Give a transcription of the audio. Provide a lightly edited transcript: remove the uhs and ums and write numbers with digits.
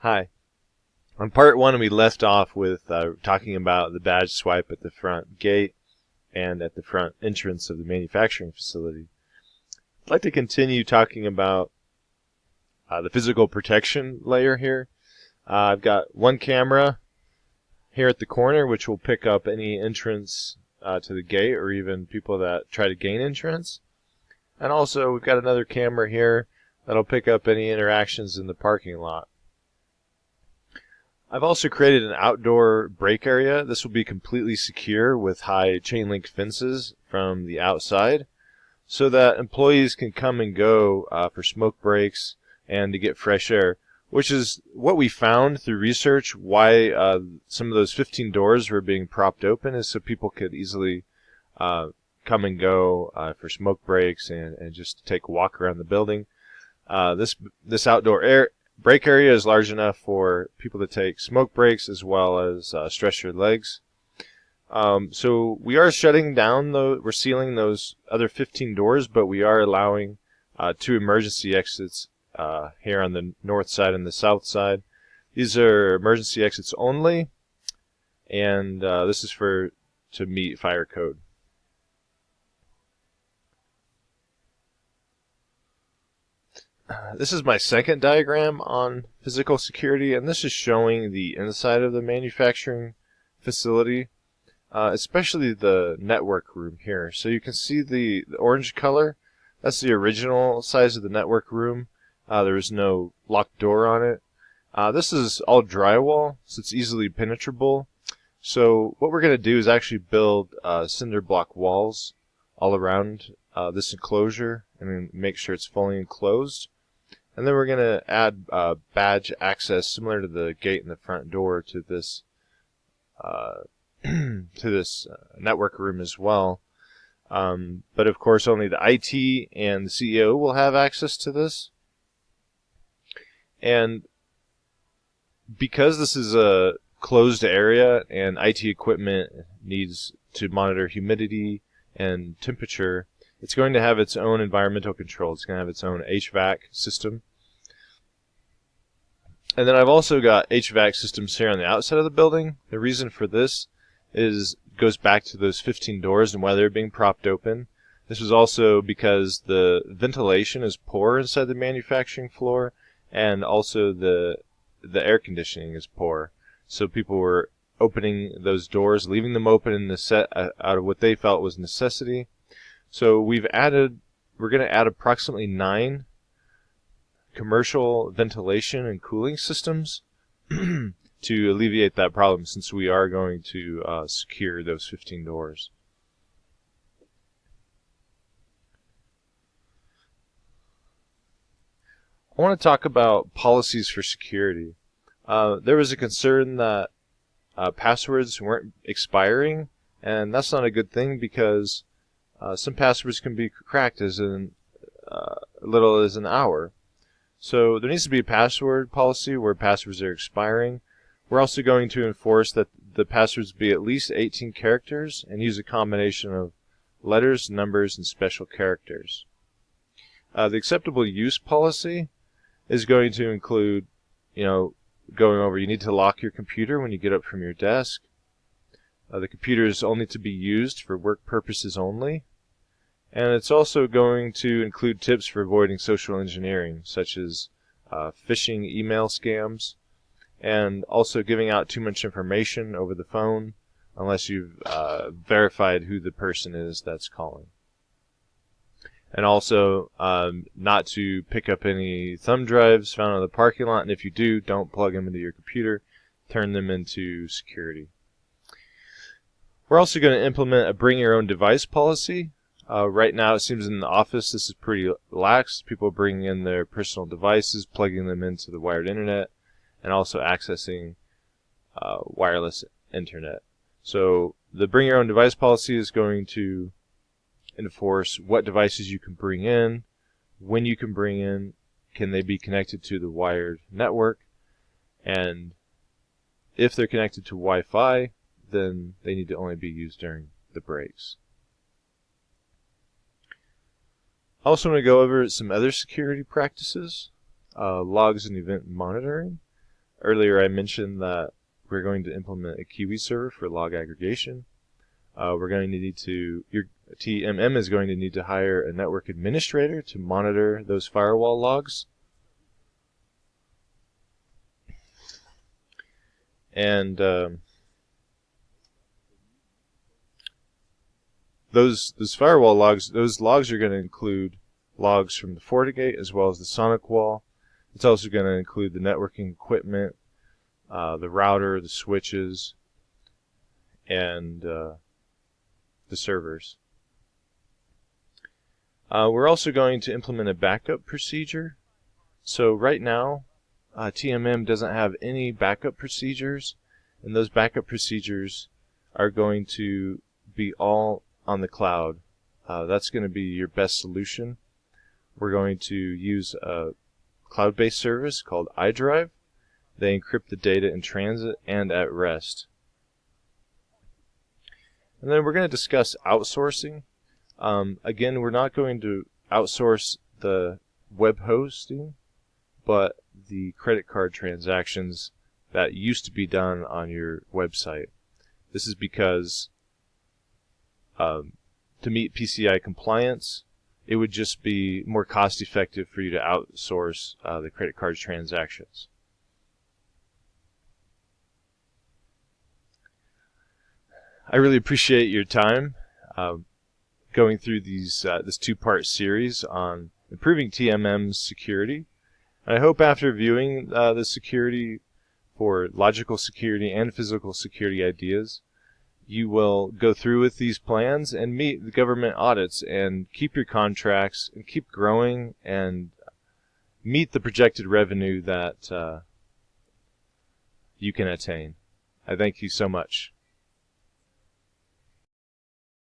Hi. On part one, we left off with talking about the badge swipe at the front gate and at the front entrance of the manufacturing facility. I'd like to continue talking about the physical protection layer here. I've got one camera here at the corner, which will pick up any entrance to the gate or even people that try to gain entrance. And also, we've got another camera here that'll pick up any interactions in the parking lot. I've also created an outdoor break area. This will be completely secure with high chain link fences from the outside so that employees can come and go for smoke breaks and to get fresh air, which is what we found through research why some of those 15 doors were being propped open, is so people could easily come and go for smoke breaks and just take a walk around the building. This outdoor break area is large enough for people to take smoke breaks as well as stretch their legs. So we are shutting down, we're sealing those other 15 doors, but we are allowing 2 emergency exits here on the north side and the south side. These are emergency exits only, and this is to meet fire code. This is my second diagram on physical security, and this is showing the inside of the manufacturing facility, especially the network room here. So you can see the orange color. That's the original size of the network room. There is no locked door on it. This is all drywall, so it's easily penetrable. So what we're going to do is actually build cinder block walls all around this enclosure and make sure it's fully enclosed. And then we're going to add badge access similar to the gate in the front door to this network room as well. But of course, only the IT and the CEO will have access to this. And because this is a closed area and IT equipment needs to monitor humidity and temperature, it's going to have its own environmental control. It's going to have its own HVAC system. And then I've also got HVAC systems here on the outside of the building. The reason for this goes back to those 15 doors and why they're being propped open. This was also because the ventilation is poor inside the manufacturing floor, and also the air conditioning is poor. So people were opening those doors, leaving them open in out of what they felt was necessity. So we're going to add approximately 9 commercial ventilation and cooling systems to alleviate that problem, since we are going to secure those 15 doors. I want to talk about policies for security. There was a concern that passwords weren't expiring, and that's not a good thing because some passwords can be cracked as little as an hour. So there needs to be a password policy where passwords are expiring. We're also going to enforce that the passwords be at least 18 characters and use a combination of letters, numbers, and special characters. The acceptable use policy is going to include, going over, you need to lock your computer when you get up from your desk. The computer is only to be used for work purposes only. And it's also going to include tips for avoiding social engineering, such as phishing email scams, and also giving out too much information over the phone unless you've verified who the person is that's calling. And also not to pick up any thumb drives found in the parking lot, and if you do, don't plug them into your computer. Turn them into security. We're also going to implement a bring your own device policy. Right now, it seems in the office this is pretty lax. People bringing in their personal devices, plugging them into the wired internet, and also accessing wireless internet. So the bring your own device policy is going to enforce what devices you can bring in, when you can bring in, can they be connected to the wired network, and if they're connected to Wi-Fi, then they need to only be used during the breaks. I also want to go over some other security practices, logs and event monitoring. Earlier I mentioned that we're going to implement a Kiwi server for log aggregation. We're going to need to, your TMM is going to need to hire a network administrator to monitor those firewall logs. And those firewall logs, those logs are going to include logs from the FortiGate as well as the Sonic wall. It's also going to include the networking equipment, the router, the switches, and the servers. We're also going to implement a backup procedure. So right now, TMM doesn't have any backup procedures, and those backup procedures are going to be all on the cloud. That's going to be your best solution. We're going to use a cloud-based service called iDrive. They encrypt the data in transit and at rest. And then we're going to discuss outsourcing. Again, we're not going to outsource the web hosting, but the credit card transactions that used to be done on your website. This is because to meet PCI compliance, it would just be more cost effective for you to outsource the credit card transactions. I really appreciate your time going through this two-part series on improving TMM's security. And I hope after viewing the security for logical security and physical security ideas, you will go through with these plans and meet the government audits and keep your contracts and keep growing and meet the projected revenue that you can attain. I thank you so much.